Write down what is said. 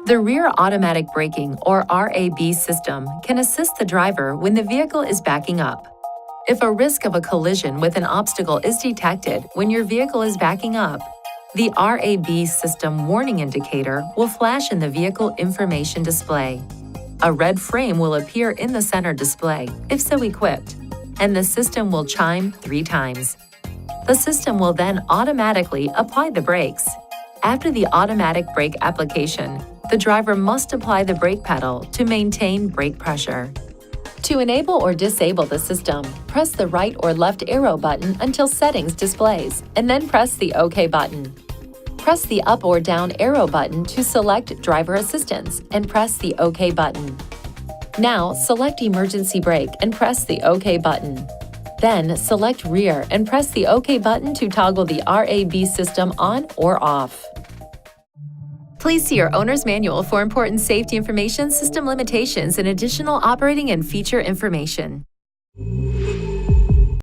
The rear automatic braking, or RAB system, can assist the driver when the vehicle is backing up. If a risk of a collision with an obstacle is detected when your vehicle is backing up, the RAB system warning indicator will flash in the vehicle information display. A red frame will appear in the center display, if so equipped, and the system will chime 3 times. The system will then automatically apply the brakes. After the automatic brake application, the driver must apply the brake pedal to maintain brake pressure. To enable or disable the system, press the right or left arrow button until Settings displays, and then press the OK button. Press the up or down arrow button to select Driver Assistance and press the OK button. Now, select Emergency Brake and press the OK button. Then, select Rear and press the OK button to toggle the RAB system on or off. Please see your owner's manual for important safety information, system limitations, and additional operating and feature information.